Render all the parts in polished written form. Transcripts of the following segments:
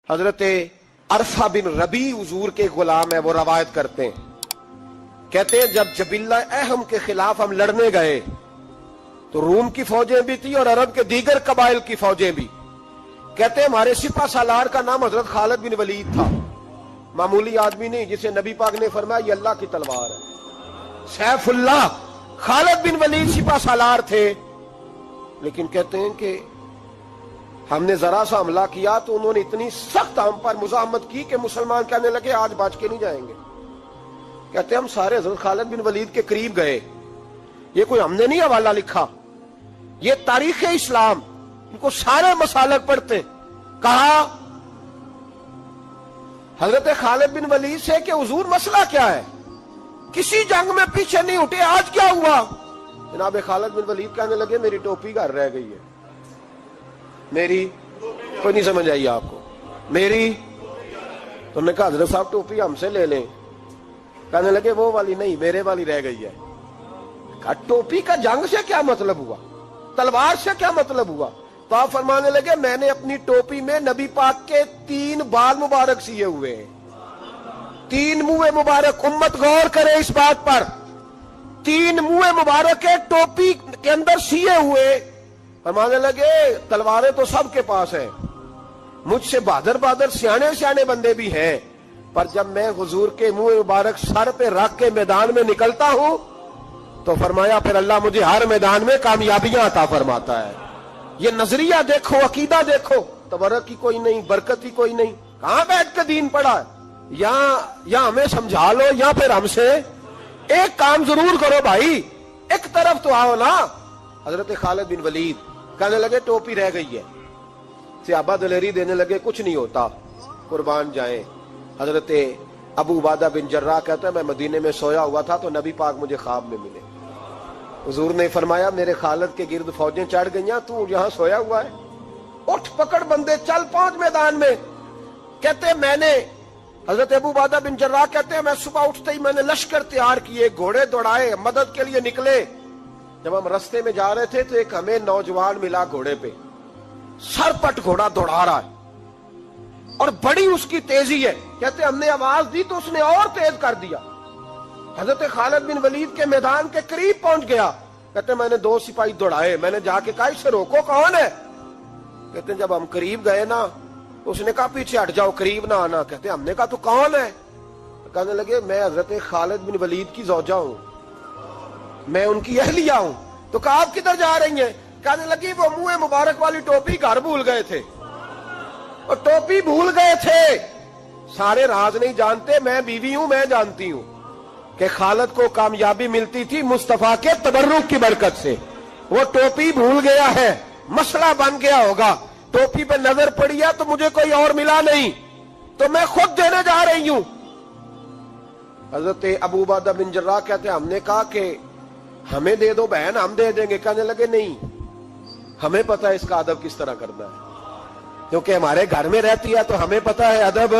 حضرت عرفہ بن ربی حضور کے غلام ہے، وہ روایت کرتے ہیں، کہتے ہیں جب جبلہ اہم کے خلاف ہم لڑنے گئے تو روم کی فوجیں بھی تھی اور عرب کے دیگر قبائل کی فوجیں بھی. کہتے ہیں ہمارے سپہ سالار کا نام حضرت خالد بن ولید تھا، معمولی آدمی نہیں جسے نبی پاک نے فرمایا یہ اللہ کی تلوار ہے. سیف اللہ خالد بن ولید سپہ سالار تھے، لیکن کہتے ہیں کہ ہم نے ذرا سا حملہ کیا تو انہوں نے اتنی سخت ہم پر مزاحمت کی کہ مسلمان کہنے لگے آج بچ کے نہیں جائیں گے. کہتے ہیں ہم سارے حضرت خالد بن ولید کے قریب گئے، یہ کوئی ہم نے نہیں حوالہ لکھا، یہ تاریخ اسلام، ان کو سارے مسالک پڑھتے. کہا حضرت خالد بن ولید سے کہ حضور مسئلہ کیا ہے، کسی جنگ میں پیچھے نہیں اٹھے، آج کیا ہوا؟ جناب خالد بن ولید کہنے لگے میری ٹوپی گھر رہ گئی ہے. میری کوئی نہیں سمجھ آئی آپ کو؟ میری تو نے کہا حضرت صاحب ٹوپی ہم سے لے لیں. کہنے لگے وہ والی نہیں، میرے والی رہ گئی ہے. کہا ٹوپی کا جنگ سے کیا مطلب ہوا، تلوار سے کیا مطلب ہوا؟ تو آپ فرمانے لگے میں نے اپنی ٹوپی میں نبی پاک کے 3 بال مبارک سیے ہوئے ہیں، 3 منہ مبارک. امت غور کرے اس بات پر، 3 منہ مبارک کے ٹوپی کے اندر سیے ہوئے. فرمانے لگے تلواریں تو سب کے پاس ہیں، مجھ سے بہادر بہادر سیانے بندے بھی ہیں، پر جب میں حضور کے منہ مبارک سر پہ رکھ کے میدان میں نکلتا ہوں تو فرمایا پھر اللہ مجھے ہر میدان میں کامیابیاں عطا فرماتا ہے. یہ نظریہ دیکھو، عقیدہ دیکھو، تبرک کی کوئی نہیں، برکت کی کوئی نہیں. کہاں بیٹھ کے دین پڑھا ہے؟ یا ہمیں سمجھا لو یا پھر ہم سے ایک کام ضرور کرو بھائی، ایک طرف تو آؤ نا. حضرت خالد بن ولید کہنے لگے ٹوپی رہ گئی ہے. صحابہ دلیری دینے لگے کچھ نہیں ہوتا، قربان جائیں. حضرت ابو عبیدہ بن جراح کہتا ہے میں مدینے میں سویا ہوا تھا تو نبی پاک مجھے خواب میں ملے. حضور نے فرمایا میرے خالد کے گرد فوجیں چڑھ گئیں، تو یہاں سویا ہوا ہے، اٹھ پکڑ بندے چل پہنچ میدان میں. کہتے میں نے حضرت ابو عبیدہ بن جراح کہتے ہیں میں صبح اٹھتے ہی میں نے لشکر تیار کیے، گھوڑے دوڑائے، مدد کے لیے نکلے. جب ہم رستے میں جا رہے تھے تو ایک ہمیں نوجوان ملا گھوڑے پہ، سر پٹ گھوڑا دوڑا رہا ہے اور بڑی اس کی تیزی ہے. کہتے ہم نے آواز دی تو اس نے اور تیز کر دیا. حضرت خالد بن ولید کے میدان کے قریب پہنچ گیا. کہتے میں نے 2 سپاہی دوڑائے، میں نے جا کے کہا اسے روکو، کون ہے؟ کہتے جب ہم قریب گئے نا تو اس نے کہا پیچھے ہٹ جاؤ، قریب نہ آنا. کہتے ہم نے کہا تو کون ہے؟ کہنے لگے میں حضرت خالد بن ولید کی زوجہ ہوں، میں ان کی اہلیہ ہوں. تو کہا آپ کدھر جا رہی ہیں؟ کہنے لگی وہ منہ مبارک والی ٹوپی گھر بھول گئے تھے، اور ٹوپی بھول گئے تھے. سارے راز نہیں جانتے، میں بیوی ہوں، میں جانتی ہوں کہ خالد کو کامیابی ملتی تھی مصطفیٰ کے تبرک کی برکت سے. وہ ٹوپی بھول گیا ہے، مسئلہ بن گیا ہوگا. ٹوپی پہ نظر پڑی ہے تو مجھے کوئی اور ملا نہیں تو میں خود دینے جا رہی ہوں. حضرت ابو عبیدہ بن جراح کہتے ہیں ہم نے کہا کہ ہمیں دے دو بہن، ہم دے دیں گے. کہنے لگے نہیں، ہمیں پتا ہے اس کا ادب کس طرح کرنا ہے، کیونکہ ہمارے گھر میں رہتی ہے تو ہمیں پتا ہے ادب.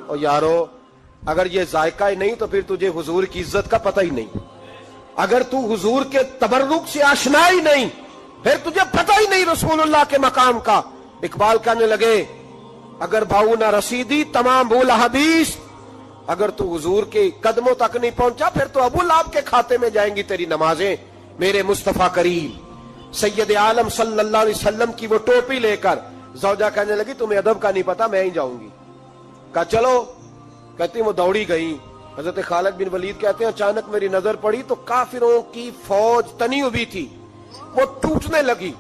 اور یارو اگر یہ ذائقہ ہی نہیں تو پھر تجھے حضور کی عزت کا پتہ ہی نہیں. اگر تو حضور کے تبرک سے آشنا ہی نہیں پھر تجھے پتہ ہی نہیں رسول اللہ کے مقام کا. اقبال کہنے لگے اگر بھاؤ نہ رسیدی تمام بھول حدیث، اگر تو حضور کے قدموں تک نہیں پہنچا پھر تو ابو لہب کے کھاتے میں جائیں گی تیری نمازیں. میرے مصطفیٰ کریم سید عالم صلی اللہ علیہ وسلم کی وہ ٹوپی لے کر زوجہ کہنے لگی تمہیں ادب کا نہیں پتا، میں ہی جاؤں گی. کہا چلو. کہتی وہ دوڑی گئی. حضرت خالد بن ولید کہتے ہیں اچانک میری نظر پڑی تو کافروں کی فوج تنی ہوئی تھی، وہ ٹوٹنے لگی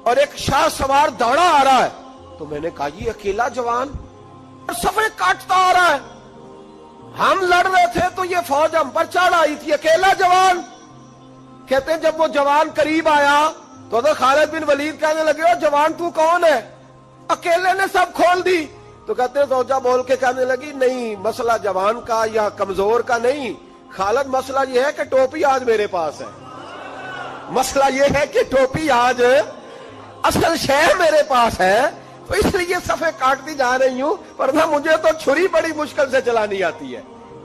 اور ایک شاہ سوار دوڑا آ رہا ہے. تو میں نے کہا یہ اکیلا جوان صفے کاٹتا آ رہا ہے، ہم لڑ رہے تھے تو یہ فوج ہم پر چڑھ آئی تھی، اکیلا جوان. کہتے ہیں جب وہ جوان قریب آیا تو حضرت خالد بن ولید کہنے لگے او جوان تو کون ہے؟ اکیلے نے سب کھول دی. تو کہتے ہیں زوجہ بول کے کہنے لگی نہیں، مسئلہ جوان کا یا کمزور کا نہیں خالد، مسئلہ یہ ہے کہ ٹوپی آج میرے پاس ہے. مسئلہ یہ ہے کہ ٹوپی آج اصل شے میرے پاس ہے تو اس لیے صفے کاٹتی جا رہی ہوں، ورنہ مجھے تو چھری بڑی مشکل سے چلانی آتی ہے.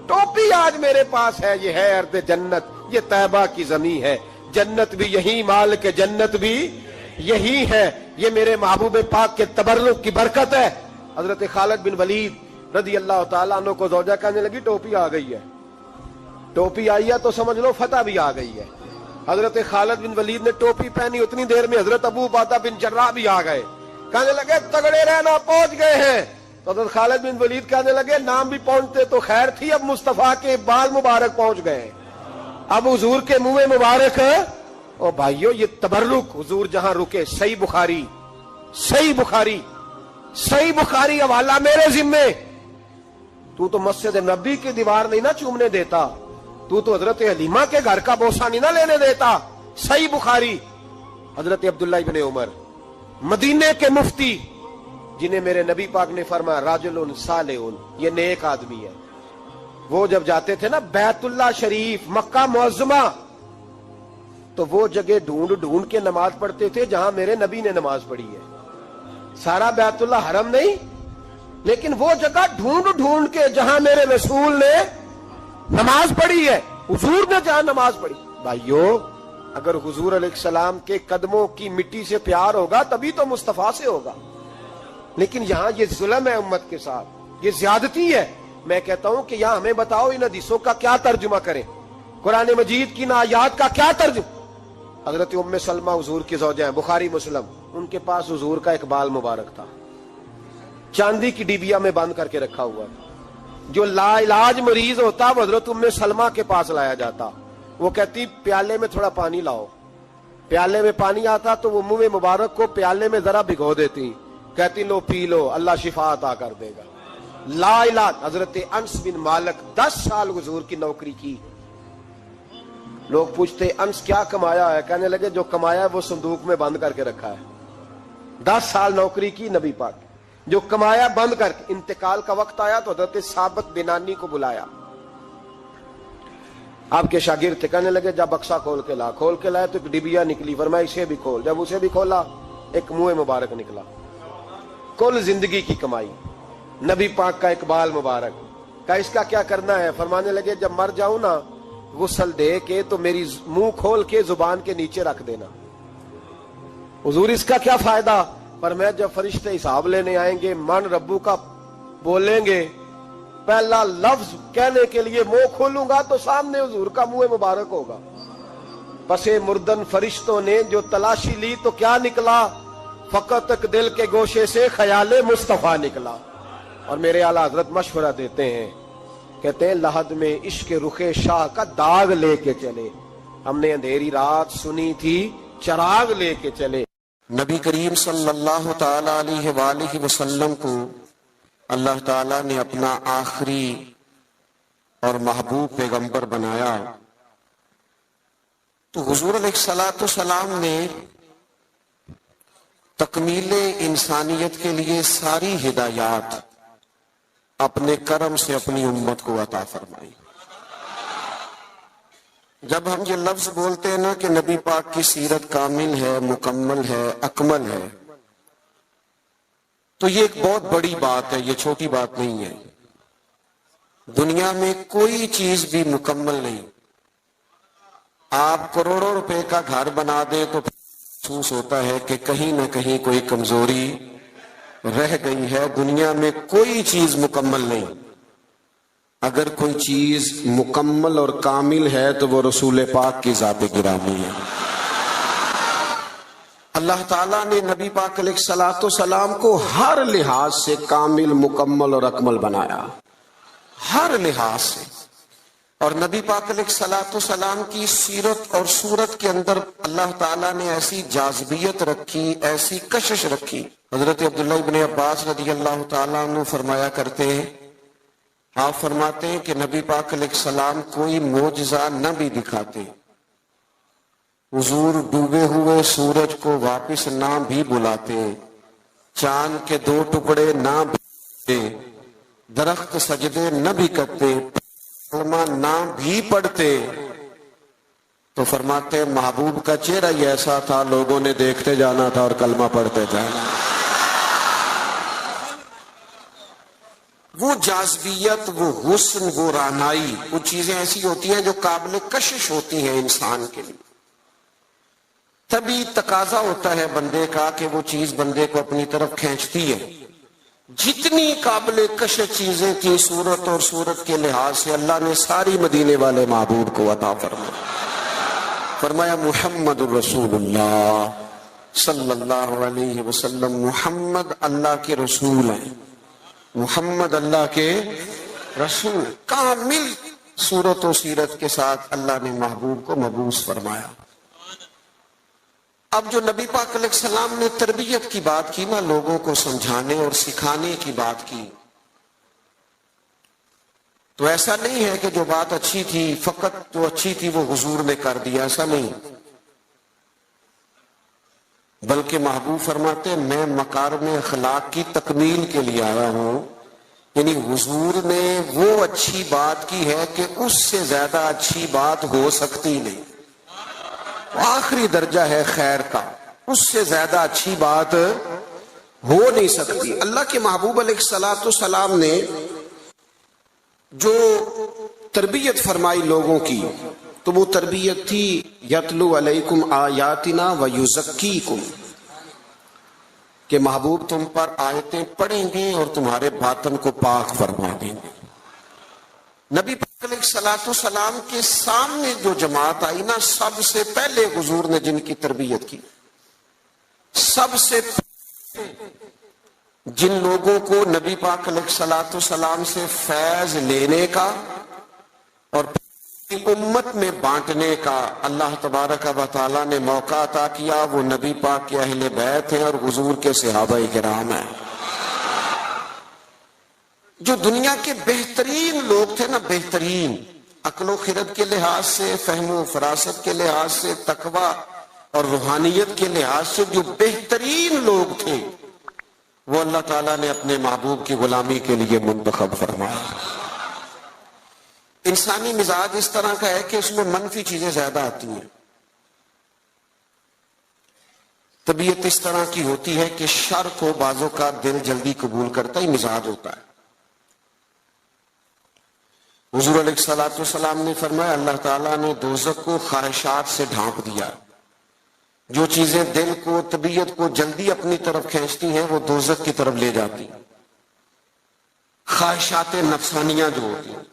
ٹوپی آج میرے پاس ہے. یہ ہے ارض جنت، یہ طیبہ کی زمین ہے، جنت بھی یہی، مال کے جنت بھی یہی ہے. یہ میرے محبوب پاک کے تبرک کی برکت ہے. حضرت خالد بن ولید رضی اللہ تعالیٰ عنہ کو زوجہ کہنے لگی ٹوپی آ گئی ہے. ٹوپی آئی ہے تو سمجھ لو فتح بھی آ گئی ہے. حضرت خالد بن ولید نے ٹوپی پہنی، اتنی دیر میں حضرت ابو عبیدہ بن جراح بھی آ گئے. کہنے لگے تگڑے رہنا، پہنچ گئے ہیں. تو حضرت خالد بن ولید کہنے لگے نام بھی پہنچتے تو خیر تھی، اب مصطفیٰ کے بال مبارک پہنچ گئے، اب حضور کے منہ مبارک. او بھائیو یہ تبرک حضور جہاں رکے. صحیح بخاری، صحیح بخاری، صحیح بخاری حوالہ میرے ذمے. تو مسجد نبی کی دیوار نہیں نہ چومنے دیتا، تو حضرت حلیمہ کے گھر کا بوسہ نہیں نہ لینے دیتا. صحیح بخاری. حضرت عبداللہ ابن عمر مدینے کے مفتی، جنہیں میرے نبی پاک نے فرمایا راجل صالح، یہ نیک آدمی ہے. وہ جب جاتے تھے نا بیت اللہ شریف مکہ معظمہ، تو وہ جگہ ڈھونڈ ڈھونڈ کے نماز پڑھتے تھے جہاں میرے نبی نے نماز پڑھی ہے. سارا بیت اللہ حرم نہیں، لیکن وہ جگہ ڈھونڈ ڈھونڈ کے جہاں میرے رسول نے نماز پڑھی ہے، حضور نے جہاں نماز پڑھی. بھائیو اگر حضور علیہ السلام کے قدموں کی مٹی سے پیار ہوگا تبھی تو مصطفیٰ سے ہوگا. لیکن یہاں یہ ظلم ہے امت کے ساتھ، یہ زیادتی ہے. میں کہتا ہوں کہ یہاں ہمیں بتاؤ ان حدیثوں کا کیا ترجمہ کریں، قرآن مجید کی آیات کا کیا ترجمہ. حضرت ام سلمہ حضور کی زوجہ ہیں، بخاری مسلم. ان کے پاس حضور کا ایک بال مبارک تھا، چاندی کی ڈیبیا میں بند کر کے رکھا ہوا. جو لا علاج مریض ہوتا وہ حضرت ام سلمہ کے پاس لایا جاتا. وہ کہتی پیالے میں تھوڑا پانی لاؤ. پیالے میں پانی آتا تو وہ منہ مبارک کو پیالے میں ذرا بھگو دیتی، کہتی لو پی لو، اللہ شفا عطا کر دے گا. لا علاج. حضرت انس بن مالک 10 سال حضور کی نوکری کی. لوگ پوچھتے انس کیا کمایا ہے؟ کہنے لگے جو کمایا ہے وہ صندوق میں بند کر کے رکھا ہے. 10 سال نوکری کی نبی پاک، جو کمایا بند کر کے. انتقال کا وقت آیا تو حضرت ثابت بنانی کو بلایا. آپ کے شاگرد تھے، کہنے لگے جب بکسا کھول کے لا. کھول کے لائے تو ایک ڈبیا نکلی، فرمایا اسے بھی کھول. جب اسے بھی کھولا ایک منہ مبارک نکلا. کل زندگی کی کمائی، نبی پاک کا اقبال مبارک کا. اس کا کیا کرنا ہے؟ فرمانے لگے جب مر جاؤں نا غسل دے کے تو میری منہ کھول کے زبان کے نیچے رکھ دینا. حضور اس کا کیا فائدہ؟ پر میں جب فرشتے حساب لینے آئیں گے من ربو کا بولیں گے، پہلا لفظ کہنے کے لیے منہ کھولوں گا تو سامنے حضور کا منہ مبارک ہوگا. پسے مردن فرشتوں نے جو تلاشی لی تو کیا نکلا؟ فقط ایک دل کے گوشے سے خیال مصطفیٰ نکلا. اور میرے اعلیٰ حضرت مشورہ دیتے ہیں، کہتے ہیں لحد میں عشق رخ شاہ کا داغ لے کے چلے. ہم نے اندھیری رات سنی تھی چراغ لے کے چلے. نبی کریم صلی اللہ تعالی علیہ وآلہ وسلم کو اللہ تعالیٰ نے اپنا آخری اور محبوب پیغمبر بنایا، تو حضور علیہ السلام نے تکمیل انسانیت کے لیے ساری ہدایات اپنے کرم سے اپنی امت کو عطا فرمائی. جب ہم یہ لفظ بولتے ہیں نا کہ نبی پاک کی سیرت کامل ہے، مکمل ہے، اکمل ہے، تو یہ ایک بہت بڑی بات ہے، یہ چھوٹی بات نہیں ہے. دنیا میں کوئی چیز بھی مکمل نہیں. آپ کروڑوں روپے کا گھر بنا دیں تو محسوس ہوتا ہے کہ کہیں نہ کہیں کوئی کمزوری رہ گئی ہے. دنیا میں کوئی چیز مکمل نہیں. اگر کوئی چیز مکمل اور کامل ہے تو وہ رسول پاک کی ذات گرامی ہے. اللہ تعالیٰ نے نبی پاک علیہ السلام کو ہر لحاظ سے کامل، مکمل اور اکمل بنایا، ہر لحاظ سے. اور نبی پاک علیہ السلام کی سیرت اور صورت کے اندر اللہ تعالیٰ نے ایسی جاذبیت رکھی، ایسی کشش رکھی. حضرت عبداللہ ابن عباس رضی اللہ تعالیٰ عنہ فرمایا کرتے ہیں، آپ فرماتے ہیں کہ نبی پاک علیہ السلام کوئی معجزہ نہ بھی دکھاتے، حضور ڈوبے ہوئے سورج کو واپس نہ بھی بلاتے، چاند کے 2 ٹکڑے نہ بھی، درخت سجدے نہ بھی کرتے، کلمہ نہ بھی پڑھتے، تو فرماتے محبوب کا چہرہ ہی ایسا تھا لوگوں نے دیکھتے جانا تھا اور کلمہ پڑھتے جانا. وہ جاذبیت، وہ حسن، وہ رعنائی، وہ چیزیں ایسی ہوتی ہیں جو قابل کشش ہوتی ہیں انسان کے لیے. تبھی تقاضا ہوتا ہے بندے کا کہ وہ چیز بندے کو اپنی طرف کھینچتی ہے. جتنی قابل کشش چیزیں تھیں صورت اور صورت کے لحاظ سے اللہ نے ساری مدینے والے محبوب کو عطا فرمایا محمد الرسول اللہ صلی اللہ علیہ وسلم، محمد اللہ کے رسول ہیں، محمد اللہ کے رسول، کامل صورت و سیرت کے ساتھ اللہ نے محبوب کو مبعوث فرمایا۔ اب جو نبی پاک علیہ السلام نے تربیت کی بات کی نا، لوگوں کو سمجھانے اور سکھانے کی بات کی، تو ایسا نہیں ہے کہ جو بات اچھی تھی فقط جو اچھی تھی وہ حضور نے کر دیا، ایسا نہیں، بلکہ محبوب فرماتے میں مکارم اخلاق کی تکمیل کے لیے آیا ہوں، یعنی حضور نے وہ اچھی بات کی ہے کہ اس سے زیادہ اچھی بات ہو سکتی نہیں، آخری درجہ ہے خیر کا، اس سے زیادہ اچھی بات ہو نہیں سکتی۔ اللہ کے محبوب علیہ السلام نے جو تربیت فرمائی لوگوں کی، تو وہ تربیت تھی یتلو علیکم آیاتنا ویزکیکم، کہ محبوب تم پر آیتیں پڑھیں گے اور تمہارے باطن کو پاک فرما دیں گے۔ نبی پاک علیہ السلام کے سامنے جو جماعت آئی نا، سب سے پہلے حضور نے جن کی تربیت کی، سب سے جن لوگوں کو نبی پاک علیہ السلام سے فیض لینے کا اور امت میں بانٹنے کا اللہ تبارک و تعالیٰ نے موقع عطا کیا، وہ نبی پاک کے اہل بیت ہیں اور حضور کے صحابہ کرام ہیں۔ جو دنیا کے بہترین لوگ تھے نا، بہترین عقل و خرد کے لحاظ سے، فہم و فراست کے لحاظ سے، تقوی اور روحانیت کے لحاظ سے جو بہترین لوگ تھے، وہ اللہ تعالیٰ نے اپنے محبوب کی غلامی کے لیے منتخب فرمایا۔ انسانی مزاج اس طرح کا ہے کہ اس میں منفی چیزیں زیادہ آتی ہیں، طبیعت اس طرح کی ہوتی ہے کہ شر کو بعضوں کا دل جلدی قبول کرتا ہی مزاج ہوتا ہے۔ حضور علیہ السلام نے فرمایا اللہ تعالیٰ نے دوزخ کو خواہشات سے ڈھانپ دیا، جو چیزیں دل کو طبیعت کو جلدی اپنی طرف کھینچتی ہیں وہ دوزخ کی طرف لے جاتی ہیں، خواہشات نفسانیہ جو ہوتی ہیں،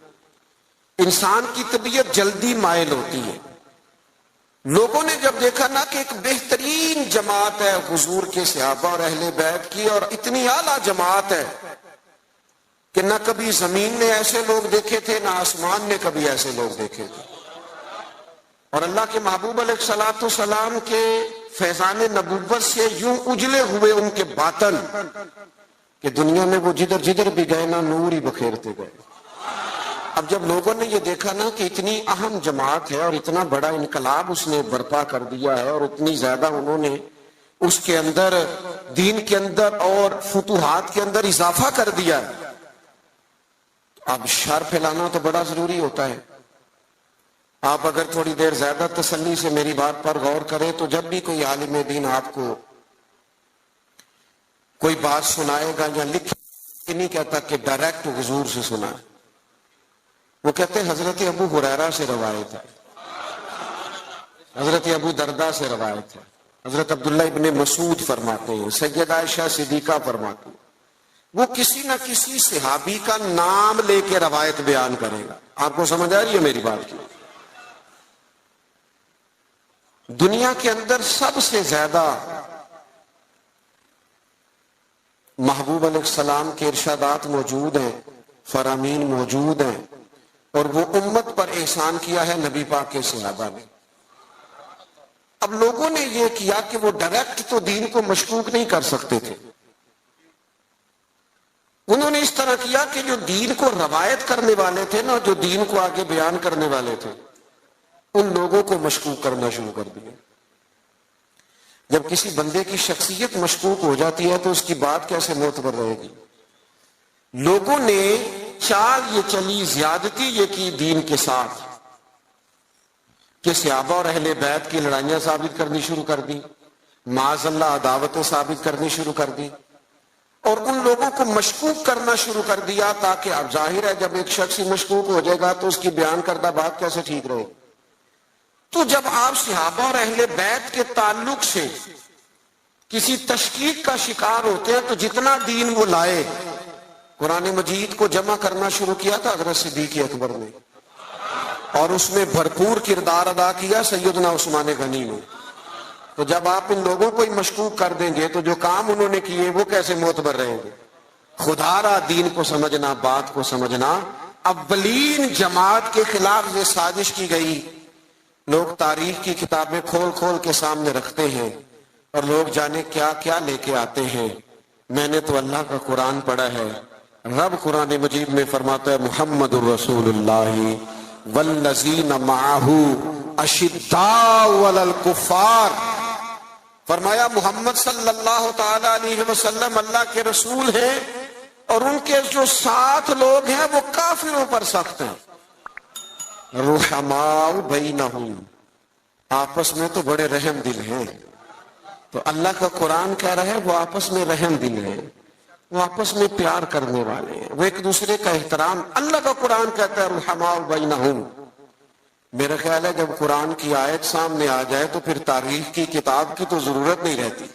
انسان کی طبیعت جلدی مائل ہوتی ہے۔ لوگوں نے جب دیکھا نا کہ ایک بہترین جماعت ہے حضور کے صحابہ اور اہل بیت کی، اور اتنی اعلیٰ جماعت ہے کہ نہ کبھی زمین نے ایسے لوگ دیکھے تھے نہ آسمان نے کبھی ایسے لوگ دیکھے تھے، اور اللہ کے محبوب علیہ السلام کے فیضان نبوت سے یوں اجلے ہوئے ان کے باطن کہ دنیا میں وہ جدھر جدھر بھی گئے نا نور ہی بکھیرتے گئے۔ اب جب لوگوں نے یہ دیکھا نا کہ اتنی اہم جماعت ہے اور اتنا بڑا انقلاب اس نے برپا کر دیا ہے، اور اتنی زیادہ انہوں نے اس کے اندر دین کے اندر اور فتوحات کے اندر اضافہ کر دیا ہے، اب شر پھیلانا تو بڑا ضروری ہوتا ہے۔ آپ اگر تھوڑی دیر زیادہ تسلی سے میری بات پر غور کریں تو جب بھی کوئی عالم دین آپ کو کوئی بات سنائے گا یا لکھے، نہیں کہتا کہ ڈائریکٹ حضور سے سنا، وہ کہتے ہیں حضرت ابو ہریرہ سے روایت ہے، حضرت ابو دردہ سے روایت ہے، حضرت عبداللہ ابن مسعود فرماتے ہیں، سیدہ عائشہ صدیقہ فرماتی ہیں، وہ کسی نہ کسی صحابی کا نام لے کے روایت بیان کرے گا۔ آپ کو سمجھ آ رہی ہے میری بات کی؟ دنیا کے اندر سب سے زیادہ محبوب علیہ السلام کے ارشادات موجود ہیں، فرامین موجود ہیں، اور وہ امت پر احسان کیا ہے نبی پاک کے صحابہ نے۔ اب لوگوں نے یہ کیا کہ وہ ڈائریکٹ تو دین کو مشکوک نہیں کر سکتے تھے، انہوں نے اس طرح کیا کہ جو دین کو روایت کرنے والے تھے نا، جو دین کو آگے بیان کرنے والے تھے، ان لوگوں کو مشکوک کرنا شروع کر دیا۔ جب کسی بندے کی شخصیت مشکوک ہو جاتی ہے تو اس کی بات کیسے معتبر رہے گی؟ لوگوں نے چال یہ چلی، زیادتی یہ کی دین کے ساتھ کہ صحابہ اور اہل بیت کی لڑائیاں ثابت کرنی شروع کر دی، معاذ اللہ عداوتیں ثابت کرنی شروع کر دی، اور ان لوگوں کو مشکوک کرنا شروع کر دیا، تاکہ اب ظاہر ہے جب ایک شخص مشکوک ہو جائے گا تو اس کی بیان کردہ بات کیسے ٹھیک رہے۔ تو جب آپ صحابہ اور اہل بیت کے تعلق سے کسی تشکیک کا شکار ہوتے ہیں تو جتنا دین وہ لائے، قرآن مجید کو جمع کرنا شروع کیا تھا حضرت صدیق اکبر نے، اور اس میں بھرپور کردار ادا کیا سیدنا عثمان غنی نے. تو جب آپ ان لوگوں کو ہی مشکوک کر دیں گے تو جو کام انہوں نے کیے وہ کیسے معتبر رہیں گے؟ خدا را دین کو سمجھنا، بات کو سمجھنا. اولین جماعت کے خلاف یہ سازش کی گئی. لوگ تاریخ کی کتابیں کھول کھول کے سامنے رکھتے ہیں اور لوگ جانے کیا کیا لے کے آتے ہیں. میں نے تو اللہ کا قرآن پڑھا ہے. رب قرآن مجید میں فرماتا ہے محمد الرسول اللہ والذین معہ اشداء علی الکفار. فرمایا محمد صلی اللہ تعالی علیہ وسلم اللہ کے رسول ہیں اور ان کے جو ساتھ لوگ ہیں وہ کافروں پر سخت ہیں. رحماء بینہم، آپس میں تو بڑے رحم دل ہیں. تو اللہ کا قرآن کہہ رہا ہے وہ آپس میں رحم دل ہیں، وہ آپس میں پیار کرنے والے ہیں، وہ ایک دوسرے کا احترام. اللہ کا قرآن کہتا ہے رحماء بینہم. میرا خیال ہے جب قرآن کی آیت سامنے آ جائے تو پھر تاریخ کی کتاب کی تو ضرورت نہیں رہتی،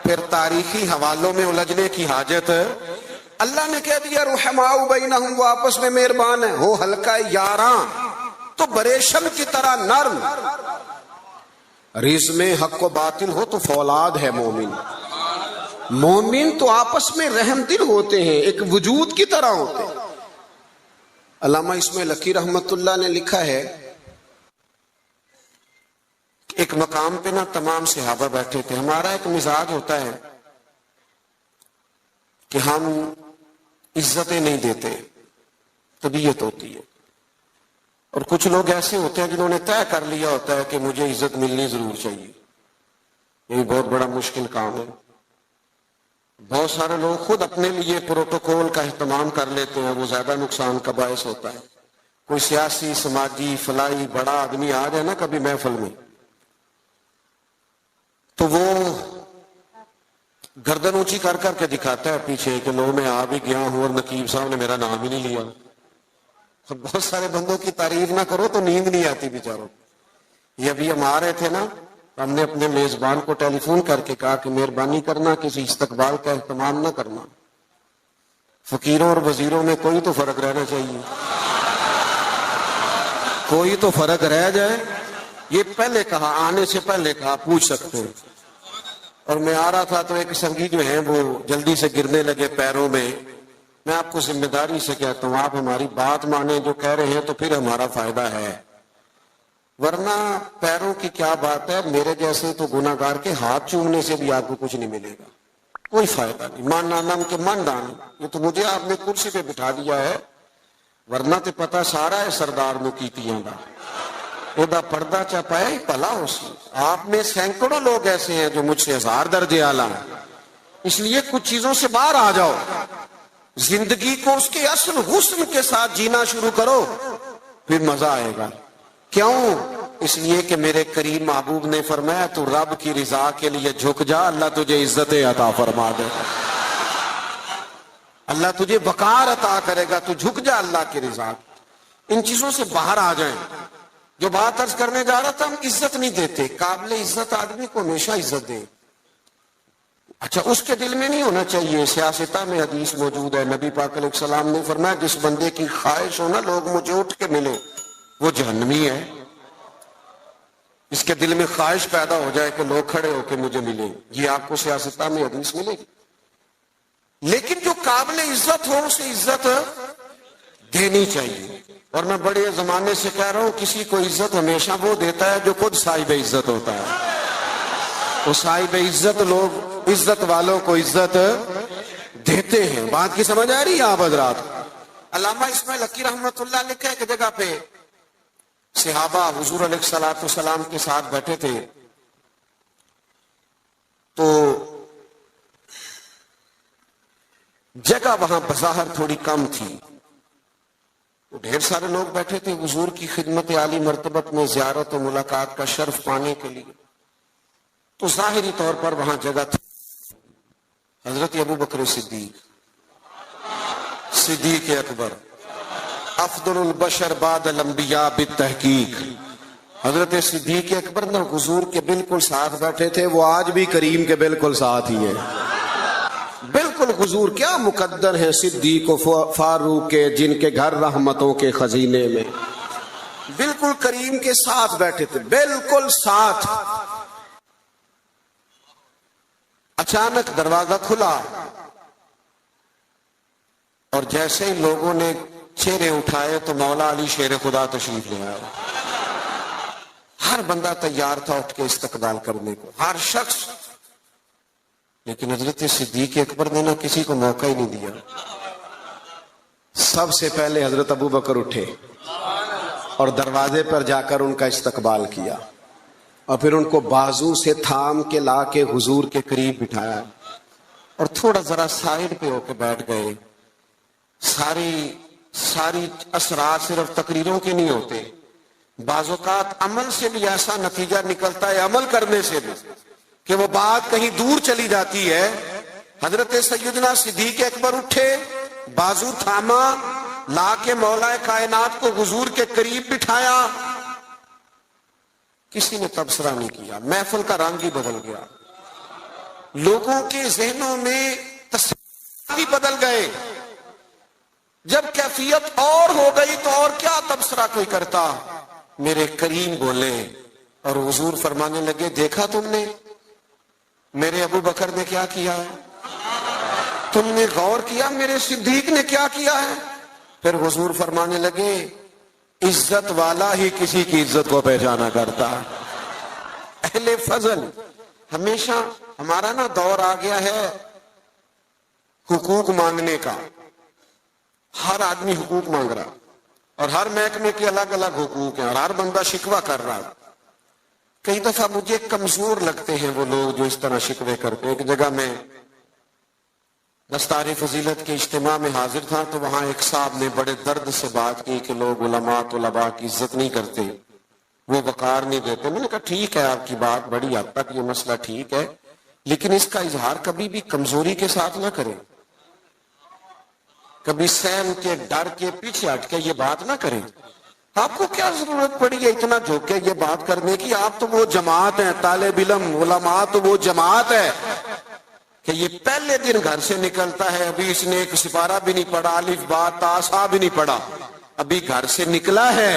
پھر تاریخی حوالوں میں الجھنے کی حاجت. اللہ نے کہہ دیا رحماء بینہم، وہ آپس میں مہربان ہیں. ہو ہلکا یاراں تو بریشم کی طرح نرم. رزم حق و باطل ہو تو فولاد ہے مومن. مومن تو آپس میں رحم دل ہوتے ہیں، ایک وجود کی طرح ہوتے ہیں. علامہ اسماعیل حقی رحمت اللہ نے لکھا ہے ایک مقام پہ نا تمام صحابہ بیٹھے تھے. ہمارا ایک مزاج ہوتا ہے کہ ہم عزتیں نہیں دیتے، طبیعت ہوتی ہے. اور کچھ لوگ ایسے ہوتے ہیں جنہوں نے طے کر لیا ہوتا ہے کہ مجھے عزت ملنی ضرور چاہیے. یہ بہت بڑا مشکل کام ہے. بہت سارے لوگ خود اپنے لیے پروٹوکول کا اہتمام کر لیتے ہیں، وہ زیادہ نقصان کا باعث ہوتا ہے. کوئی سیاسی سماجی فلاحی بڑا آدمی آ جائے نا کبھی محفل میں تو وہ گردن اونچی کر کر کے دکھاتا ہے پیچھے کہ لو میں آ بھی گیا ہوں اور نقیب صاحب نے میرا نام ہی نہیں لیا. بہت سارے بندوں کی تعریف نہ کرو تو نیند نہیں آتی بیچاروں. یہ ابھی ہم آ رہے تھے نا، ہم نے اپنے میزبان کو ٹیلی فون کر کے کہا کہ مہربانی کرنا کسی استقبال کا اہتمام نہ کرنا. فقیروں اور وزیروں میں کوئی تو فرق رہنا چاہیے، کوئی تو فرق رہ جائے. یہ پہلے کہا، آنے سے پہلے کہا، پوچھ سکتے ہیں. اور میں آ رہا تھا تو ایک سنگی جو ہیں وہ جلدی سے گرنے لگے پیروں میں. میں آپ کو ذمہ داری سے کہتا ہوں آپ ہماری بات مانیں، جو کہہ رہے ہیں تو پھر ہمارا فائدہ ہے، ورنہ پیروں کی کیا بات ہے. میرے جیسے تو گناہ گار کے ہاتھ چومنے سے بھی آپ کو کچھ نہیں ملے گا، کوئی فائدہ نہیں. مان نام کے من دان، یہ تو مجھے آپ نے کرسی پہ بٹھا دیا ہے، ورنہ تو پتہ سارا ہے سردار نو کیتیاں دا ادا پردہ چپائے پلا ہو سی. آپ میں سینکڑوں لوگ ایسے ہیں جو مجھ سے 1000 درجے اعلیٰ ہیں. اس لیے کچھ چیزوں سے باہر آ جاؤ، زندگی کو اس کے اصل حسن کے ساتھ جینا شروع کرو، پھر مزہ آئے گا. کیوں؟ اس لیے کہ میرے کریم محبوب نے فرمایا تو رب کی رضا کے لیے جھک جا، اللہ تجھے عزت عطا فرما دے، اللہ تجھے وقار عطا کرے گا. تو جھک جا اللہ کی رضا. ان چیزوں سے باہر آ جائیں. جو بات عرض کرنے جا رہا تھا، ہم عزت نہیں دیتے. قابل عزت آدمی کو ہمیشہ عزت دیں. اچھا، اس کے دل میں نہیں ہونا چاہیے. سیاستہ میں حدیث موجود ہے، نبی پاک علیہ السلام نے فرمایا جس بندے کی خواہش ہو نا لوگ مجھے اٹھ کے ملے، وہ جہنمی ہے. اس کے دل میں خواہش پیدا ہو جائے کہ لوگ کھڑے ہو کے مجھے ملیں، یہ آپ کو سیاستہ میں حدیث ملے گی. لیکن جو قابل عزت ہو اسے عزت دینی چاہیے. اور میں بڑے زمانے سے کہہ رہا ہوں کسی کو عزت ہمیشہ وہ دیتا ہے جو خود صاحب عزت ہوتا ہے. وہ صاحب عزت لوگ عزت والوں کو عزت دیتے ہیں. بات کی سمجھ آ رہی ہے آپ حضرات؟ علامہ اسماعیل حقی رحمت اللہ لکھا ہے کہ جگہ پہ صحابہ حضور علیہ الصلوۃ والسلام کے ساتھ بیٹھے تھے تو جگہ وہاں بظاہر تھوڑی کم تھی. ڈھیر سارے لوگ بیٹھے تھے حضور کی خدمت عالی مرتبت میں زیارت و ملاقات کا شرف پانے کے لیے. تو ظاہری طور پر وہاں جگہ تھی. حضرت ابو بکر صدیق اکبر افضل البشر بعد الانبیاء بالتحقیق، حضرت صدیق اکبر نے حضور کے بالکل ساتھ بیٹھے تھے، وہ آج بھی کریم کے بالکل ساتھ ہی ہیں، بالکل حضور کیا مقدر ہیں صدیق و فاروق کے، جن کے گھر رحمتوں کے خزینے میں، بالکل کریم کے ساتھ بیٹھے تھے، بالکل ساتھ۔ اچانک دروازہ کھلا اور جیسے ہی لوگوں نے چہرے اٹھائے تو مولا علی شیر خدا تشریف لے آئے۔ ہر بندہ تیار تھا اٹھ کے استقبال کرنے کو، ہر شخص، لیکن حضرت صدیق اکبر نے نہ کسی کو موقع ہی نہیں دیا۔ سب سے پہلے حضرت ابو بکر اٹھے اور دروازے پر جا کر ان کا استقبال کیا، اور پھر ان کو بازو سے تھام کے لا کے حضور کے قریب بٹھایا اور تھوڑا ذرا سائڈ پہ ہو کے بیٹھ گئے۔ ساری اسرار صرف تقریروں کے نہیں ہوتے، بعض اوقات عمل سے بھی ایسا نتیجہ نکلتا ہے، عمل کرنے سے بھی، کہ وہ بات کہیں دور چلی جاتی ہے۔ حضرت سیدنا صدیق اکبر اٹھے، بازو تھاما، لا کے مولا کائنات کو حضور کے قریب بٹھایا۔ کسی نے تبصرہ نہیں کیا، محفل کا رنگ ہی بدل گیا، لوگوں کے ذہنوں میں تصور بھی بدل گئے۔ جب کیفیت اور ہو گئی تو اور کیا تبصرہ کوئی کرتا۔ میرے کریم بولے اور حضور فرمانے لگے، دیکھا تم نے میرے ابو بکر نے کیا کیا ہے؟ تم نے غور کیا میرے صدیق نے کیا کیا ہے؟ پھر حضور فرمانے لگے، عزت والا ہی کسی کی عزت کو پہچانا کرتا۔ اہل فضل، ہمیشہ ہمارا نا دور آ گیا ہے حقوق مانگنے کا، ہر آدمی حقوق مانگ رہا، اور ہر محکمے کے الگ الگ حقوق ہیں، اور ہر بندہ شکوہ کر رہا۔ کئی دفعہ مجھے کمزور لگتے ہیں وہ لوگ جو اس طرح شکوے کرتے ہیں۔ ایک جگہ میں دستار فضیلت کے اجتماع میں حاضر تھا تو وہاں ایک صاحب نے بڑے درد سے بات کی کہ لوگ علماء طلباء کی عزت نہیں کرتے، وہ وقار نہیں دیتے۔ میں نے کہا ٹھیک ہے، آپ کی بات بڑی حد تک یہ مسئلہ ٹھیک ہے، لیکن اس کا اظہار کبھی بھی کمزوری کے ساتھ نہ کریں، کبھی سہم کے ڈر کے پیچھے ہٹ کے یہ بات نہ کریں۔ آپ کو کیا ضرورت پڑی ہے اتنا جھک کے یہ بات کرنے کی؟ آپ تو وہ جماعت ہیں، طالب علم علماء تو وہ جماعت ہے کہ یہ پہلے دن گھر سے نکلتا ہے، ابھی اس نے ایک سپارہ بھی نہیں پڑھا، الف با تا سا بھی نہیں پڑھا، ابھی گھر سے نکلا ہے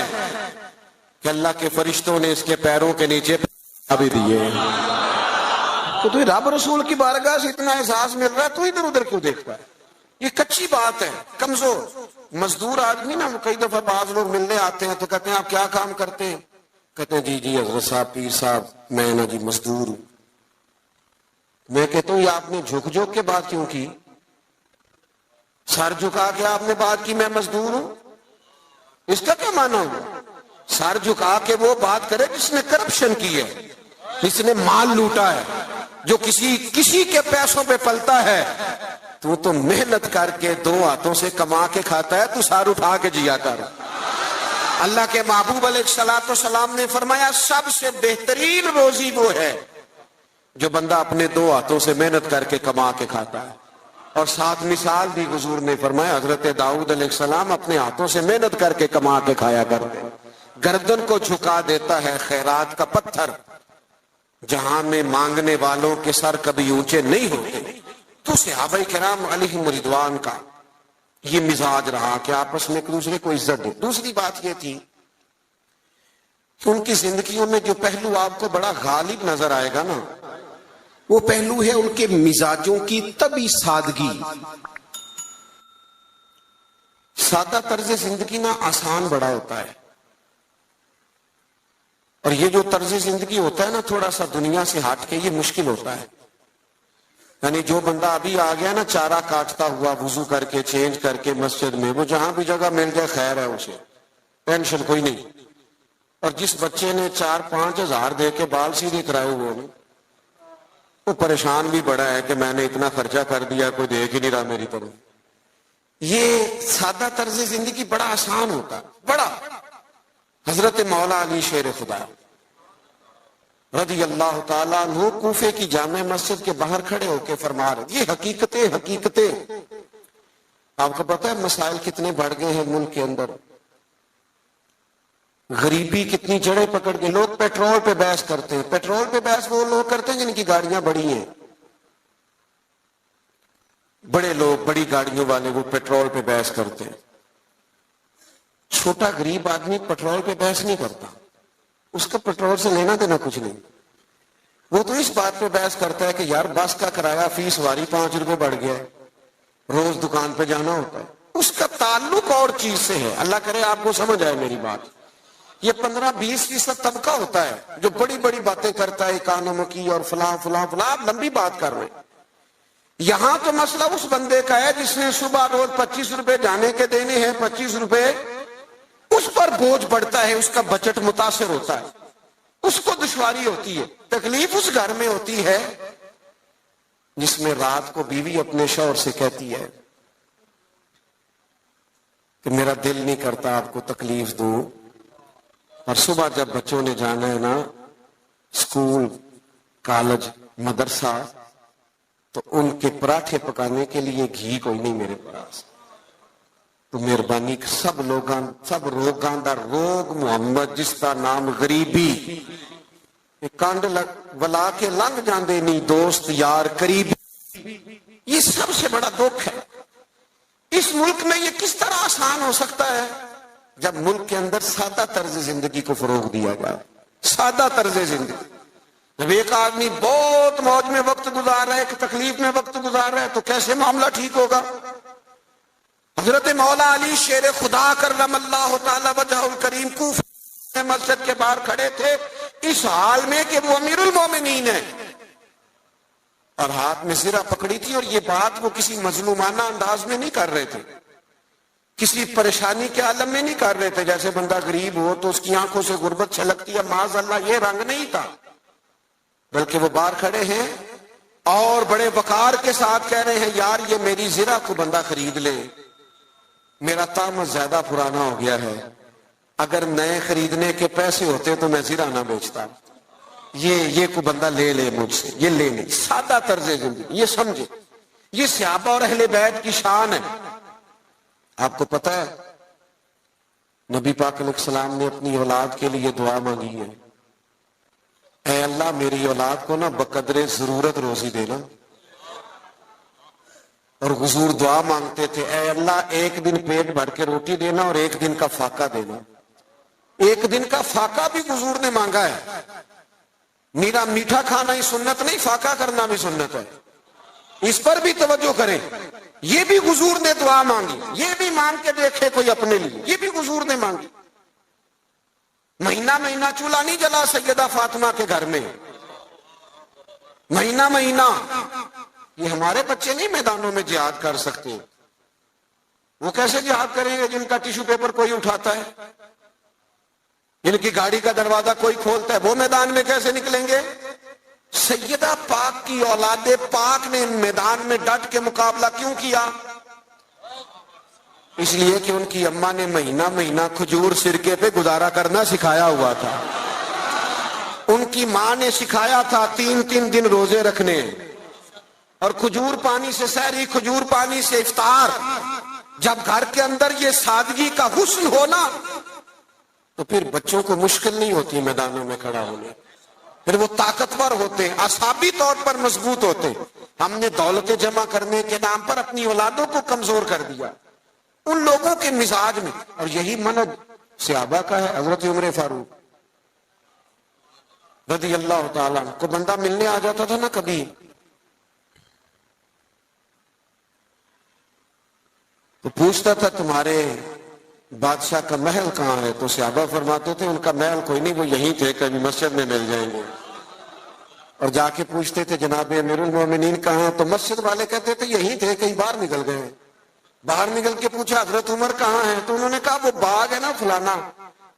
کہ اللہ کے فرشتوں نے اس کے پیروں کے نیچے بھی دیے۔ تو تمہیں رب رسول کی بارگاہ سے اتنا احساس مل رہا ہے، تو ادھر ادھر کیوں دیکھتا ہے؟ یہ کچی بات ہے۔ کمزور مزدور آدمی نا، کئی دفعہ بعض لوگ ملنے آتے ہیں تو کہتے ہیں آپ کیا کام کرتے ہیں؟ کہتے ہیں جی حضرت صاحب، پیر صاحب، میں نا جی مزدور ہوں۔ میں کہتا ہوں یہ آپ نے جھک جھک کے بات کیوں کی؟ سر جھکا کے آپ نے بات کی میں مزدور ہوں، اس کا کیا معنی ہوا؟ سر جھکا کے وہ بات کرے جس نے کرپشن کی ہے، جس نے مال لوٹا ہے، جو کسی کے پیسوں پہ پلتا ہے۔ تو محنت کر کے دو ہاتھوں سے کما کے کھاتا ہے، تو سر اٹھا کے جیا کر۔ اللہ کے محبوب علیہ الصلوۃ والسلام نے فرمایا سب سے بہترین روزی وہ ہے جو بندہ اپنے دو ہاتھوں سے محنت کر کے کما کے کھاتا ہے۔ اور ساتھ مثال بھی حضور نے فرمایا، حضرت داؤد علیہ السلام اپنے ہاتھوں سے محنت کر کے کما کے کھایا کرتے۔ گردن کو جھکا دیتا ہے خیرات کا پتھر، جہاں میں مانگنے والوں کے سر کبھی اونچے نہیں ہوتے۔ تو صحابہ کرام علیہم رضوان کا یہ مزاج رہا کہ آپس میں ایک دوسرے کو عزت دے۔ دوسری بات یہ تھی کہ ان کی زندگیوں میں جو پہلو آپ کو بڑا غالب نظر آئے گا نا، وہ پہلو ہے ان کے مزاجوں کی طبی سادگی۔ سادہ طرز زندگی نا آسان بڑا ہوتا ہے، اور یہ جو طرز زندگی ہوتا ہے نا تھوڑا سا دنیا سے ہٹ کے، یہ مشکل ہوتا ہے۔ یعنی جو بندہ ابھی آ گیا نا چارہ کاٹتا ہوا، وضو کر کے چینج کر کے مسجد میں، وہ جہاں بھی جگہ مل جائے خیر ہے، اسے ٹینشن کوئی نہیں۔ اور جس بچے نے 4-5 ہزار دے کے بال سیدھے کرائے ہوئے ہیں، وہ پریشان بھی بڑا ہے کہ میں نے اتنا خرچہ کر دیا، کوئی دیکھ ہی نہیں رہا میری طرف۔ یہ سادہ طرز زندگی بڑا آسان ہوتا ہے، بڑا۔ حضرت مولا علی شیر خدا رضی اللہ تعالیٰ عنہ کوفے کی جامع مسجد کے باہر کھڑے ہو کے فرما رہے، یہ حقیقتیں آپ کو پتا ہے مسائل کتنے بڑھ گئے ہیں ملک کے اندر۔ غریبی کتنی جڑیں پکڑ کے لوگ پیٹرول پہ بحث کرتے ہیں. پیٹرول پہ بحث وہ لوگ کرتے ہیں جن کی گاڑیاں بڑی ہیں. بڑے لوگ بڑی گاڑیوں والے وہ پیٹرول پہ بحث کرتے ہیں. چھوٹا غریب آدمی پیٹرول پہ بحث نہیں کرتا, اس کا پیٹرول سے لینا دینا کچھ نہیں. وہ تو اس بات پہ بحث کرتا ہے کہ یار بس کا کرایہ فی سواری 5 روپے بڑھ گیا ہے, روز دکان پہ جانا ہوتا ہے. اس کا تعلق اور چیز سے ہے. اللہ کرے آپ کو سمجھ آئے میری بات. یہ 15-20% طبقہ ہوتا ہے جو بڑی بڑی باتیں کرتا ہے اکانومی کی اور فلاں فلاں فلاں. آپ لمبی بات کر رہے ہیں. یہاں تو مسئلہ اس بندے کا ہے جس نے صبح روز 25 روپے جانے کے دینے ہیں, 25 روپے اس پر بوجھ پڑتا ہے, اس کا بجٹ متاثر ہوتا ہے, اس کو دشواری ہوتی ہے. تکلیف اس گھر میں ہوتی ہے جس میں رات کو بیوی اپنے شوہر سے کہتی ہے کہ میرا دل نہیں کرتا آپ کو تکلیف دوں, اور صبح جب بچوں نے جانا ہے نا اسکول, کالج, مدرسہ, تو ان کے پراٹھے پکانے کے لیے گھی کوئی نہیں میرے پاس. تو مہربانی سب روگاں دا روگ محمد جس کا نام غریبی, کنڈ ولا کے لنگ جاندے نہیں دوست یار قریبی. یہ سب سے بڑا دکھ ہے. اس ملک میں یہ کس طرح آسان ہو سکتا ہے جب ملک کے اندر سادہ طرز زندگی کو فروغ دیا جائے. سادہ طرز زندگی. جب ایک آدمی بہت موج میں وقت گزار رہا ہے, ایک تکلیف میں وقت گزار رہا ہے, تو کیسے معاملہ ٹھیک ہوگا؟ حضرت مولا علی شیر خدا کرم اللہ تعالی وجہ الکریم کوفہ مسجد کے باہر کھڑے تھے اس حال میں کہ وہ امیر المومنین ہیں, اور ہاتھ میں زرہ پکڑی تھی. اور یہ بات وہ کسی مظلومانہ انداز میں نہیں کر رہے تھے, کسی پریشانی کے عالم میں نہیں کر رہے تھے. جیسے بندہ غریب ہو تو اس کی آنکھوں سے غربت چھلکتی ہے, معاذ اللہ یہ رنگ نہیں تھا. بلکہ وہ باہر کھڑے ہیں اور بڑے وقار کے ساتھ کہہ رہے ہیں یار یہ میری زرہ کو بندہ خرید لے, میرا طامت زیادہ پرانا ہو گیا ہے, اگر نئے خریدنے کے پیسے ہوتے تو میں زرہ نہ بیچتا. یہ کو بندہ لے لے مجھ سے, یہ لے لے. سادہ طرز زندگی, یہ سمجھے. یہ صحابہ اور اہل بیت کی شان ہے. آپ کو پتہ ہے نبی پاک علیہ السلام نے اپنی اولاد کے لیے دعا مانگی ہے, اے اللہ میری اولاد کو نا بقدر ضرورت روزی دینا. اور حضور دعا مانگتے تھے اے اللہ ایک دن پیٹ بھر کے روٹی دینا اور ایک دن کا فاقہ دینا. ایک دن کا فاقہ بھی حضور نے مانگا ہے. میرا میٹھا کھانا ہی سنت نہیں, فاقہ کرنا بھی سنت ہے. اس پر بھی توجہ کریں. یہ بھی حضور نے دعا مانگی. یہ بھی مانگ کے دیکھے کوئی اپنے لیے, یہ بھی حضور نے مانگی. مہینہ مہینہ چولہا نہیں جلا سیدہ فاطمہ کے گھر میں, مہینہ مہینہ. یہ ہمارے بچے نہیں میدانوں میں جہاد کر سکتے. وہ کیسے جہاد کریں گے جن کا ٹیشو پیپر کوئی اٹھاتا ہے, جن کی گاڑی کا دروازہ کوئی کھولتا ہے, وہ میدان میں کیسے نکلیں گے؟ سیدہ پاک کی اولاد پاک نے میدان میں ڈٹ کے مقابلہ کیوں کیا؟ اس لیے کہ ان کی اماں نے مہینہ مہینہ کھجور سرکے پہ گزارا کرنا سکھایا ہوا تھا. ان کی ماں نے سکھایا تھا 3 دن روزے رکھنے, اور کھجور پانی سے سحری, کھجور پانی سے افطار. جب گھر کے اندر یہ سادگی کا حسن ہونا تو پھر بچوں کو مشکل نہیں ہوتی میدانوں میں کھڑا ہونے, پھر وہ طاقتور ہوتے, اعصابی طور پر مضبوط ہوتے. ہم نے دولت جمع کرنے کے نام پر اپنی اولادوں کو کمزور کر دیا ان لوگوں کے مزاج میں. اور یہی منہج صحابہ کا ہے. حضرت عمر فاروق رضی اللہ تعالیٰ کو بندہ ملنے آ جاتا تھا نا کبھی, تو پوچھتا تھا تمہارے بادشاہ کا محل کہاں ہے؟ تو صحابہ فرماتے تھے ان کا محل کوئی نہیں, وہ یہیں تھے, کبھی مسجد میں مل جائیں گے. اور جا کے پوچھتے تھے جناب امیر المومنین کہاں ہیں؟ تو مسجد والے کہتے تھے یہیں تھے, کہیں باہر نکل گئے. باہر نکل کے پوچھا حضرت عمر کہاں ہیں؟ تو انہوں نے کہا وہ باغ ہے نا فلانا,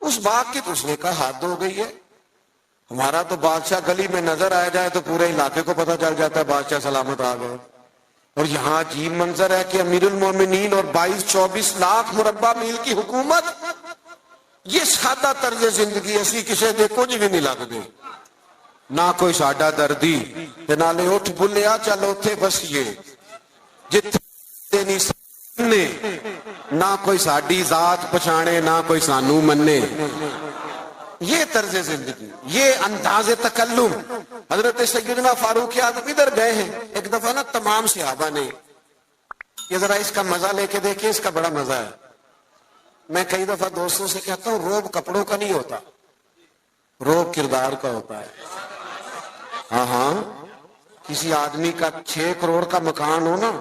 اس باغ کی. تو اس نے کہا حد ہو گئی ہے, ہمارا تو بادشاہ گلی میں نظر آ جائے تو پورے علاقے کو پتہ چل جاتا ہے بادشاہ سلامت آ گئے. اور یہاں عجیب منظر ہے کہ امیر المومنین اور 22-24 لاکھ مربع میل کی حکومت, یہ سادہ طرز زندگی اسی کسے دے کچھ بھی نہیں لگتے. نہ کوئی ساڈا دردی تے نالے اٹھ بلیا چل اوتھے بسیے جتھے نہیں سنے, نہ کوئی ساڈی ذات پچھانے نہ کوئی سانو منے. یہ طرز زندگی، یہ انداز تکلم. حضرت سیدنا فاروق اعظم ادھر گئے ہیں ایک دفعہ نا، تمام صحابہ نے یہ ذرا اس کا مزہ لے کے دیکھیں، اس کا بڑا مزہ ہے. میں کئی دفعہ دوستوں سے کہتا ہوں روب کپڑوں کا نہیں ہوتا، روب کردار کا ہوتا ہے. ہاں کسی آدمی کا 6 کروڑ کا مکان ہو نا،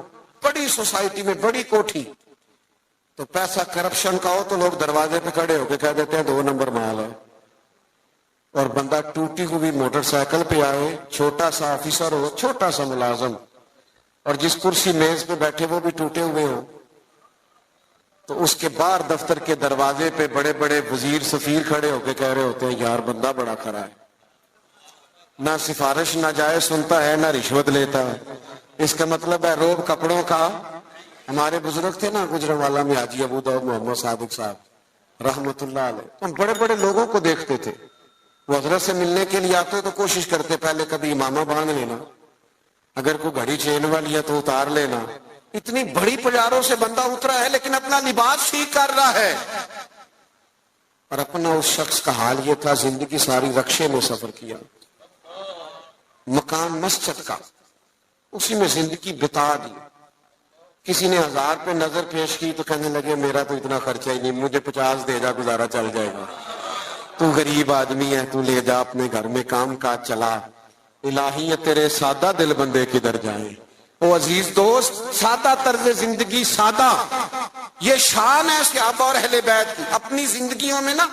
بڑی سوسائٹی میں بڑی کوٹھی، تو پیسہ کرپشن کا ہو تو لوگ دروازے پہ کھڑے ہو کے کہہ دیتے ہیں 2 نمبر مال ہے. اور بندہ ٹوٹی ہوئی موٹر سائیکل پہ آئے، چھوٹا سا آفیسر ہو، چھوٹا سا ملازم، اور جس کرسی میز پہ بیٹھے وہ بھی ٹوٹے ہوئے ہوں، تو اس کے باہر دفتر کے دروازے پہ بڑے بڑے وزیر سفیر کھڑے ہو کے کہہ رہے ہوتے ہیں یار بندہ بڑا کھڑا ہے، نہ سفارش نہ جائے سنتا ہے، نہ رشوت لیتا ہے. اس کا مطلب ہے روب کپڑوں کا. ہمارے بزرگ تھے نا گجرانوالہ میں حاجی ابو داؤد محمد صادق صاحب رحمت اللہ علیہ، ہم بڑے بڑے لوگوں کو دیکھتے تھے، وہ حضرت سے ملنے کے لیے آتے تو کوشش کرتے پہلے کبھی امامہ باندھ لینا، اگر کوئی گھڑی چین والی ہے تو اتار لینا. اتنی بڑی پجاروں سے بندہ اترا ہے لیکن اپنا لباس ٹھیک کر رہا ہے. اور اپنا اس شخص کا حال یہ تھا، زندگی ساری رکشے میں سفر کیا، مکان مسجد کا، اسی میں زندگی بتا دی. کسی نے 1000 پہ نظر پیش کی تو کہنے لگے میرا تو اتنا خرچہ ہی نہیں، مجھے 50 دے جا گزارا چل جائے گا، تو غریب آدمی ہے، تو لے جا اپنے گھر میں کام کاج چلا. الہی تیرے سادہ دل بندے کدھر جائیں. او عزیز دوست، سادہ طرز زندگی، سادہ، یہ شان ہے صحابہ اور اہل بیت کی. اپنی زندگیوں میں نا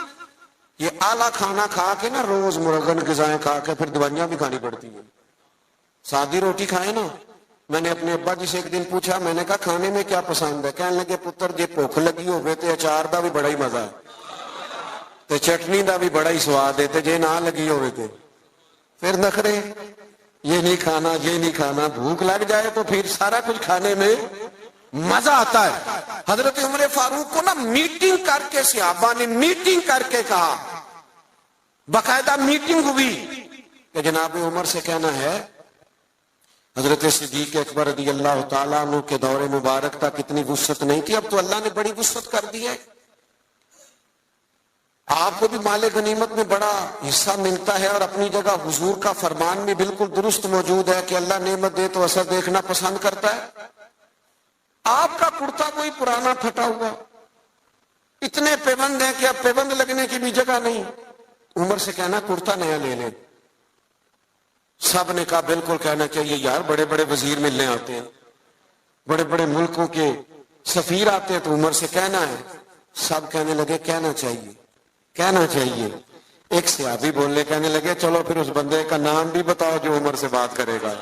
یہ اعلیٰ کھانا کھا کے نا، روز مرغن غذائیں کھا کے پھر دوائیاں بھی کھانی پڑتی ہیں. سادی روٹی کھائے نا. میں نے اپنے ابا جی سے ایک دن پوچھا، میں نے کہا کھانے میں کیا پسند ہے؟ کہنے لگے پتر جی بھوک لگی ہوئے تے اچار دا بھی بڑا ہی مزہ ہے تے چٹنی دا بھی بڑا ہی سواد ہے، تے جے نہ لگی ہوئے تے پھر نخرے، یہ نہیں کھانا یہ نہیں کھانا. بھوک لگ جائے تو پھر سارا کچھ کھانے میں مزہ آتا ہے. حضرت عمر فاروق کو نا میٹنگ کر کے، صحابہ نے میٹنگ کر کے کہا، باقاعدہ میٹنگ ہوئی کہ جناب عمر سے کہنا ہے حضرت صدیق اکبر رضی اللہ تعالیٰ عنہ کے دور مبارک تک اتنی وسعت نہیں تھی، اب تو اللہ نے بڑی وسعت کر دی ہے، آپ کو بھی مال غنیمت میں بڑا حصہ ملتا ہے. اور اپنی جگہ حضور کا فرمان بھی بالکل درست موجود ہے کہ اللہ نعمت دے تو اثر دیکھنا پسند کرتا ہے. آپ کا کرتا کوئی پرانا پھٹا ہوا، اتنے پیبند ہیں کہ اب پیبند لگنے کی بھی جگہ نہیں. عمر سے کہنا کرتا نیا لے لیں. سب نے کہا بالکل کہنا چاہیے یار، بڑے بڑے وزیر ملنے آتے ہیں، بڑے بڑے ملکوں کے سفیر آتے ہیں، تو عمر سے کہنا ہے. سب کہنے لگے کہنا چاہیے کہنا چاہیے. ایک صحابی بولنے کہنے لگے چلو پھر اس بندے کا نام بھی بتاؤ جو عمر سے بات کرے گا.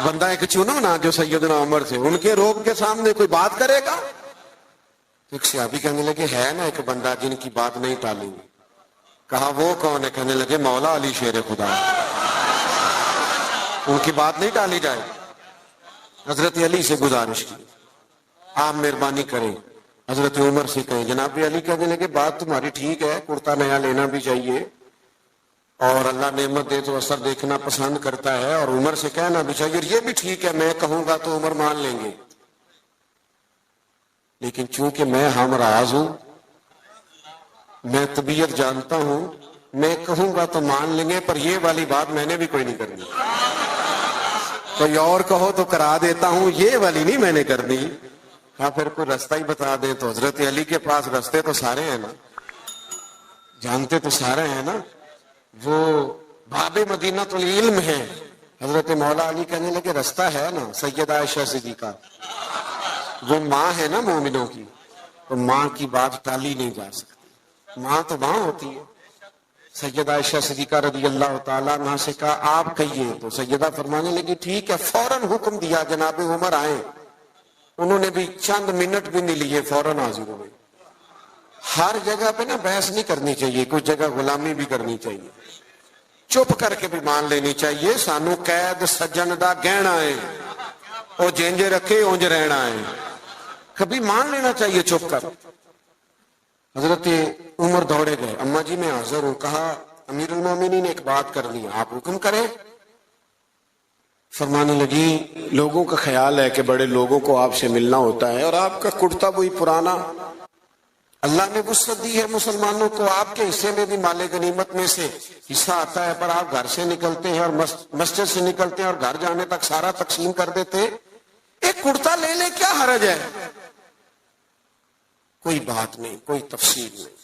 بندہ ایک چنو نا جو سیدنا عمر سے، ان کے روب کے سامنے کوئی بات کرے گا. ایک صحابی کہنے لگے ہے نا ایک بندہ جن کی بات نہیں ٹالیں گے. کہا وہ کون ہے؟ کہنے لگے مولا علی شیر خدا، ان کی بات نہیں ٹالی جائے. حضرت علی سے گزارش کی آپ مہربانی کریں. حضرت عمر سے کہیں. جناب علی کہنے لگے بات تمہاری ٹھیک ہے، کرتا نیا لینا بھی چاہیے اور اللہ نعمت دے تو اثر دیکھنا پسند کرتا ہے، اور عمر سے کہنا بھی چاہیے، یہ بھی ٹھیک ہے، میں کہوں گا تو عمر مان لیں گے. لیکن چونکہ میں ہم راز ہوں، میں طبیعت جانتا ہوں، میں کہوں گا تو مان لیں گے، پر یہ والی بات میں نے بھی کوئی نہیں کرنی. کوئی اور کہو تو کرا دیتا ہوں، یہ والی نہیں میں نے کرنی. کہا پھر کوئی رستہ ہی بتا دیں. تو حضرت علی کے پاس رستے تو سارے ہیں نا، جانتے تو سارے ہیں نا، وہ باب مدینہ العلم ہے. حضرت مولا علی کہنے لگے رستہ ہے نا، سیدہ عائشہ صدیقہ وہ ماں ہے نا مومنوں کی، تو ماں کی بات ٹالی نہیں جا سکتی، ماں تو ماں ہوتی ہے. سیدہ عائشہ صدیقہ رضی اللہ تعالیٰ عنہ سے کہا آپ کہیے. تو سیدہ فرمانے لگی ٹھیک ہے. فوراً حکم دیا جناب عمر آئیں. انہوں نے بھی چند منٹ بھی نہیں لیے، فوراً حاضر ہوئے. ہر جگہ پہ نا بحث نہیں کرنی چاہیے، کچھ جگہ غلامی بھی کرنی چاہیے، چپ کر کے بھی مان لینی چاہیے. سانو قید سجن دا گہنا ہے، او جینجے رکھے اونج رہنا ہے، کبھی مان لینا چاہیے چپ کر. حضرت عمر دوڑے گئے، اماں جی میں حاضر ہوں. کہا امیر المومنین نے ایک بات کر لی، آپ حکم کریں. فرمانے لگی لوگوں کا خیال ہے کہ بڑے لوگوں کو آپ سے ملنا ہوتا ہے، اور آپ کا کرتا وہی پرانا اللہ نے وسعت دی ہے مسلمانوں کو، آپ کے حصے میں بھی مال غنیمت میں سے حصہ آتا ہے، پر آپ گھر سے نکلتے ہیں اور مسجد سے نکلتے ہیں اور گھر جانے تک سارا تقسیم کر دیتے. ایک کرتا لے لے، کیا حرج ہے؟ کوئی بات نہیں، کوئی تفصیل نہیں،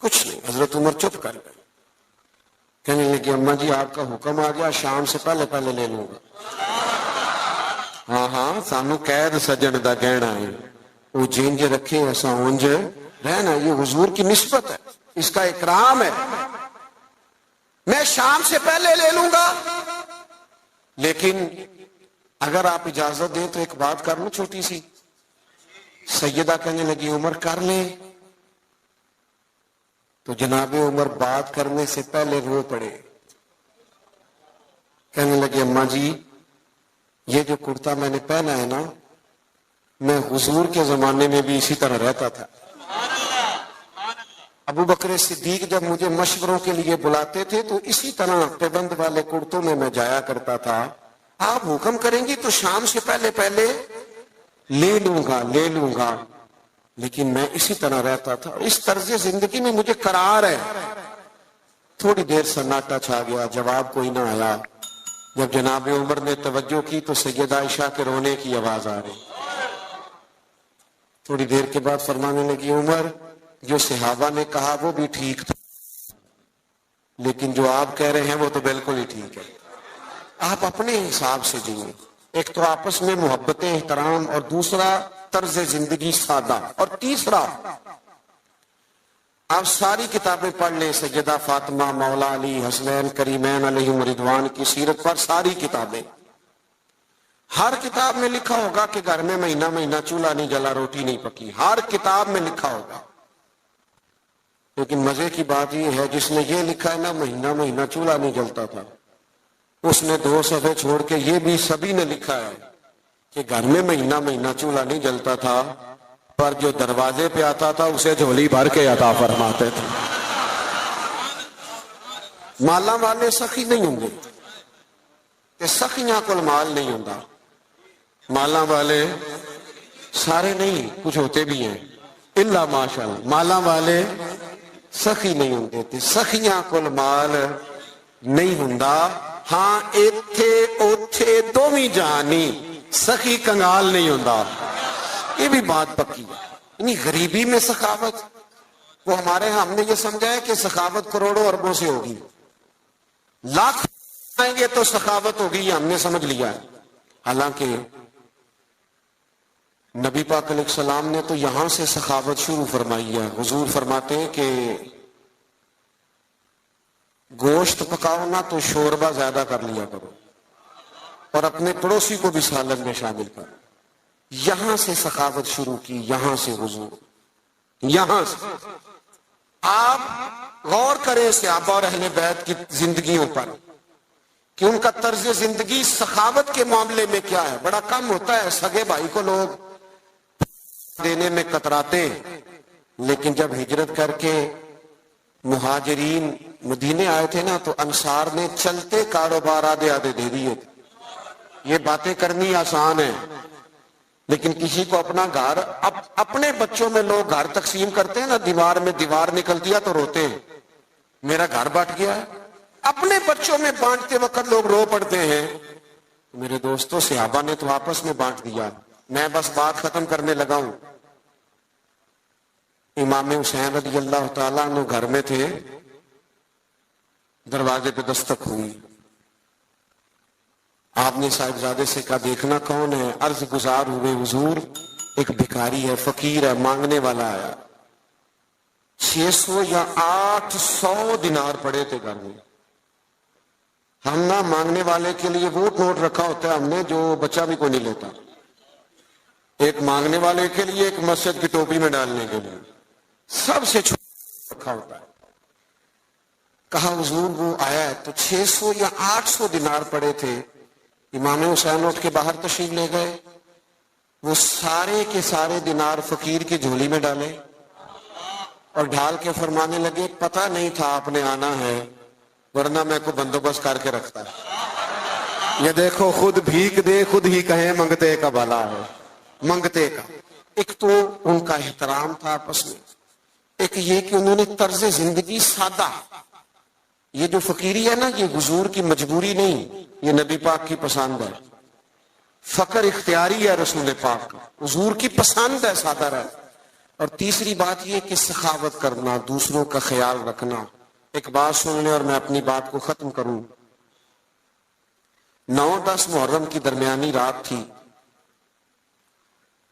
کچھ نہیں. حضرت عمر چپ کر گئے. کہنے لگے اماں جی آپ کا حکم آ گیا، شام سے پہلے پہلے لے لوں گا. ہاں ہاں سانو قید سجن دا کہنا ہے، وہ جینج رکھے ایسا اونج رہنا، یہ حضور کی نسبت ہے، اس کا اکرام ہے. میں شام سے پہلے لے لوں گا، لیکن اگر آپ اجازت دیں تو ایک بات کر لوں چھوٹی سی. سیدہ کہنے لگی عمر کر لے. تو جناب عمر بات کرنے سے پہلے رو پڑے. کہنے لگے اماں جی یہ جو کرتا میں نے پہنا ہے نا، میں حضور کے زمانے میں بھی اسی طرح رہتا تھا. ابو بکر صدیق جب مجھے مشوروں کے لیے بلاتے تھے تو اسی طرح پیبند والے کرتوں میں جایا کرتا تھا. آپ حکم کریں گی تو شام سے پہلے پہلے لے لوں گا، لیکن میں اسی طرح رہتا تھا. اس طرز زندگی میں مجھے قرار ہے. تھوڑی دیر سناٹا چھا گیا، جواب کوئی نہ آیا. جب جناب عمر نے توجہ کی تو سیدہ عائشہ کے رونے کی آواز آ رہی. تھوڑی دیر کے بعد فرمانے لگی عمر جو صحابہ نے کہا وہ بھی ٹھیک تھا، لیکن جو آپ کہہ رہے ہیں وہ تو بالکل ہی ٹھیک ہے. آپ اپنے حساب سے جیئیں. ایک تو آپس میں محبت احترام، اور دوسرا طرز زندگی سادہ، اور تیسرا آپ ساری کتابیں پڑھ لیں، سیدہ فاطمہ، مولا علی، حسنین کریمین علیہم رضوان کی سیرت پر ساری کتابیں، ہر کتاب میں لکھا ہوگا کہ گھر میں مہینہ مہینہ چولہا نہیں جلا، روٹی نہیں پکی. ہر کتاب میں لکھا ہوگا. لیکن مزے کی بات یہ ہے جس نے یہ لکھا ہے نا مہینہ مہینہ چولہا نہیں جلتا تھا، اس نے 2 صفحے چھوڑ کے یہ بھی سبھی نے لکھا ہے کہ گھر میں مہینہ مہینہ چولہا نہیں جلتا تھا، پر جو دروازے پہ آتا تھا اسے جھولی بھر کے عطا فرماتے تھے. مالا والے سخی نہیں ہوں گے کہ سخیاں کل مال نہیں ہوں. مالا والے سارے نہیں، کچھ ہوتے بھی ہیں اللہ ماشاءاللہ. مالا والے سخی نہیں ہوں. سخیاں کل مال نہیں ہوں. ہاں ایتھے اوتھے دوویں جہانی سخی کنگال نہیں ہوں. یہ بھی بات پکی ہے. یعنی غریبی میں سخاوت، وہ ہمارے ہم نے یہ سمجھا ہے کہ سخاوت کروڑوں اربوں سے ہوگی، لاکھ آئیں گے تو سخاوت ہوگی، یہ ہم نے سمجھ لیا ہے. حالانکہ نبی پاک علیہ السلام نے تو یہاں سے سخاوت شروع فرمائی ہے. حضور فرماتے ہیں کہ گوشت پکاؤ نا تو شوربہ زیادہ کر لیا کرو، اور اپنے پڑوسی کو بھی سالن میں شامل کرو. یہاں سے سخاوت شروع کی، یہاں سے حضور، یہاں سے. آپ غور کریں صحابہ اور اہل بیت کی زندگیوں پر کہ ان کا طرز زندگی سخاوت کے معاملے میں کیا ہے. بڑا کم ہوتا ہے سگے بھائی کو لوگ دینے میں کتراتے، لیکن جب ہجرت کر کے مہاجرین مدینے آئے تھے نا تو انصار نے چلتے کاروبار آدھے آدھے دے دیے تھے. یہ باتیں کرنی آسان ہے، لیکن کسی کو اپنا گھر، اپنے بچوں میں لوگ گھر تقسیم کرتے ہیں نا، دیوار میں دیوار نکلتی ہے تو روتے ہیں میرا گھر بٹ گیا ہے. اپنے بچوں میں بانٹتے وقت لوگ رو پڑتے ہیں. میرے دوستوں صحابہ نے تو آپس میں بانٹ دیا. میں بس بات ختم کرنے لگا ہوں. امام حسین رضی اللہ تعالیٰ عنہ گھر میں تھے، دروازے پہ دستک ہوئی. آپ نے صاحبزادے سے کہا دیکھنا کون ہے. عرض گزار ہوئے حضور ایک بھکاری ہے، فقیر ہے، مانگنے والا آیا. 600 یا 800 دینار پڑے تھے گھر میں. ہم نہ مانگنے والے کے لیے وہ نوٹ رکھا ہوتا ہے ہم نے جو بچہ بھی کوئی نہیں لیتا، ایک مانگنے والے کے لیے، ایک مسجد کی ٹوپی میں ڈالنے کے لیے، سب سے چھوٹا رکھا ہوتا ہے. کہا حضور وہ آیا ہے، تو 600 یا 800 دینار پڑے تھے. امام حسین اٹھ کے باہر تشریف لے گئے. وہ سارے کے سارے دینار فقیر کی جھولی میں ڈالے اور ڈھال کے فرمانے لگے پتہ نہیں تھا آپ نے آنا ہے، ورنہ میں کو بندوبست کر کے رکھتا ہے. یہ دیکھو خود بھیک دے خود ہی کہیں منگتے کا بھلا ہے. منگتے کا ایک تو ان کا احترام تھا آپس میں، ایک یہ کہ انہوں نے طرز زندگی سادہ، یہ جو فقیری ہے نا، یہ حضور کی مجبوری نہیں، یہ نبی پاک کی پسند ہے. فقر اختیاری ہے رسول پاک کا، حضور کی پسند ہے سادہ رہ. اور تیسری بات یہ کہ سخاوت کرنا، دوسروں کا خیال رکھنا. ایک بات سن لیں اور میں اپنی بات کو ختم کروں. 9-10 محرم کی درمیانی رات تھی.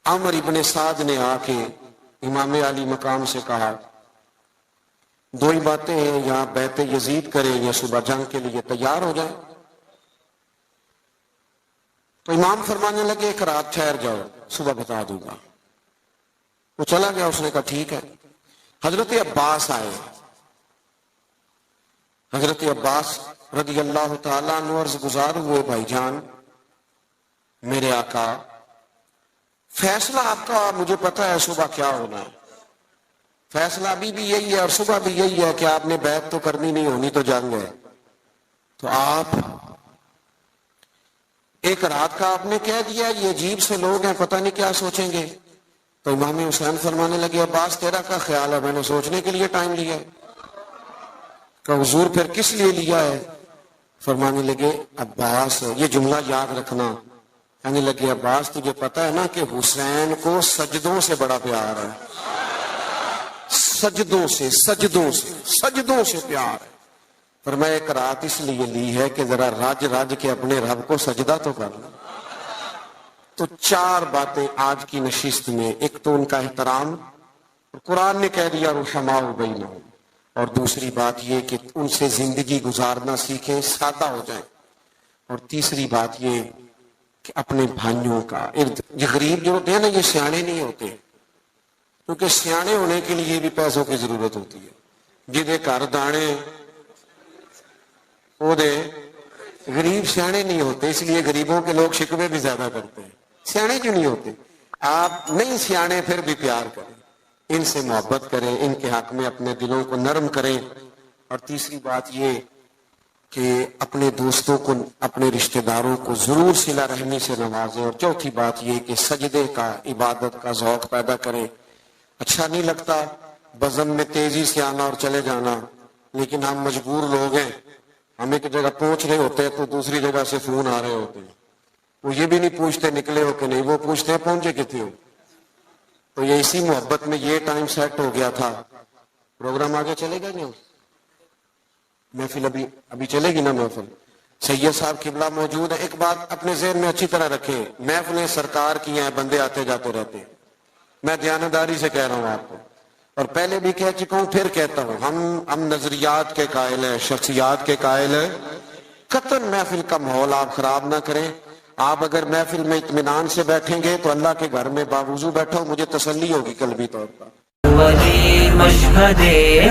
عمر ابن سعد نے آ کے امام علی مقام سے کہا 2 ہی باتیں ہیں، یا بیعت یزید کریں یا صبح جنگ کے لیے تیار ہو جائیں. تو امام فرمانے لگے ایک رات ٹھہر جاؤ، صبح بتا دوں گا. وہ چلا گیا، اس نے کہا ٹھیک ہے. حضرت عباس آئے. حضرت عباس رضی اللہ تعالیٰ عنہ عرض گزار ہوئے، بھائی جان میرے آقا، فیصلہ آپ کا مجھے پتا ہے صبح کیا ہونا ہے. فیصلہ ابھی بھی یہی ہے اور صبح بھی یہی ہے کہ آپ نے بیعت تو کرنی نہیں، ہونی تو جنگ ہے. تو آپ ایک رات کا آپ نے کہہ دیا، یہ عجیب سے لوگ ہیں، پتہ نہیں کیا سوچیں گے. تو امام حسین فرمانے لگے عباس تیرا کیا خیال ہے؟ میں نے سوچنے کے لیے ٹائم لیا ہے. کہ حضور پھر کس لیے لیا ہے؟ فرمانے لگے عباس یہ جملہ یاد رکھنا. کہنے لگے عباس تجھے پتا ہے نا کہ حسین کو سجدوں سے بڑا پیار ہے، سجدوں سے پیار ہے. فرمایا ایک رات اس لیے لی ہے کہ ذرا رج کے اپنے رب کو سجدہ تو کر لیں. تو 4 باتیں آج کی نشست میں. ایک تو ان کا احترام، قرآن نے کہہ دیا رحماء بینہم. اور دوسری بات یہ کہ ان سے زندگی گزارنا سیکھیں، سادہ ہو جائیں. اور تیسری بات یہ کہ اپنے بھائیوں کا یہ غریب جو ہوتے ہیں نا، یہ سیانے نہیں ہوتے، کیونکہ سیانے ہونے کے لیے بھی پیسوں کی ضرورت ہوتی ہے. جدے گھر دانے وہ دے، غریب سیانے نہیں ہوتے. اس لیے غریبوں کے لوگ شکوے بھی زیادہ کرتے ہیں. سیانے کیوں نہیں ہوتے؟ آپ نہیں سیانے پھر بھی پیار کریں، ان سے محبت کریں، ان کے حق میں اپنے دلوں کو نرم کریں. اور تیسری بات یہ کہ اپنے دوستوں کو، اپنے رشتہ داروں کو ضرور صلہ رحمی سے نوازیں. اور چوتھی بات یہ کہ سجدے کا، عبادت کا ذوق پیدا کریں. اچھا نہیں لگتا بزم میں تیزی سے آنا اور چلے جانا، لیکن ہم مجبور لوگ ہیں. ہم ایک جگہ پہنچ رہے ہوتے ہیں تو دوسری جگہ سے فون آ رہے ہوتے ہیں. وہ یہ بھی نہیں پوچھتے نکلے ہو کہ نہیں، وہ پوچھتے ہیں پہنچے کتنے ہو. تو یہ اسی محبت میں یہ ٹائم سیٹ ہو گیا تھا. پروگرام آگے چلے گا نہیں؟ محفل ابھی چلے گی نا محفل. سید صاحب قبلہ موجود ہے. ایک بات اپنے ذہن میں اچھی طرح رکھیں، محفلیں سرکار کی ہیں، بندے آتے جاتے رہتے ہیں. میں دیانتداری سے کہہ رہا ہوں آپ کو، اور پہلے بھی کہہ چکا ہوں، پھر کہتا ہوں، ہم نظریات کے قائل ہیں، شخصیات کے قائل ہیں. قطعاً محفل کا ماحول آپ خراب نہ کریں. آپ اگر محفل میں اطمینان سے بیٹھیں گے تو اللہ کے گھر میں باوضو بیٹھو، مجھے تسلی ہوگی قلبی طور پر. ولی مشہد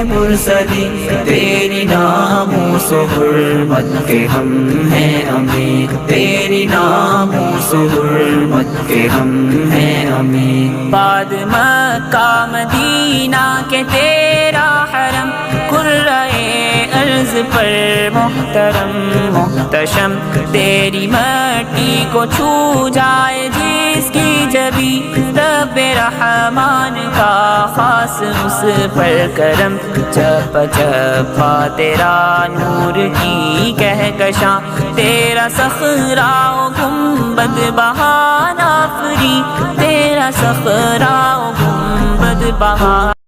مرسلی تیری ناموس و حرمت کے ہم ہیں امین، تیری ناموس و حرمت کے ہم ہیں امین. بعد مکہ مدینہ کے تیرا حرم، قرۂ ارض پر محترم محتشم. تیری مٹی کو چھو جائے جس کی جبی، رب رحمان کا خاص اس پر کرم. چپ چپا تیرا نور کی کہکشاں، تیرا صخرہ و گنبد بہانہ فری، تیرا صخرہ و گنبد بہانہ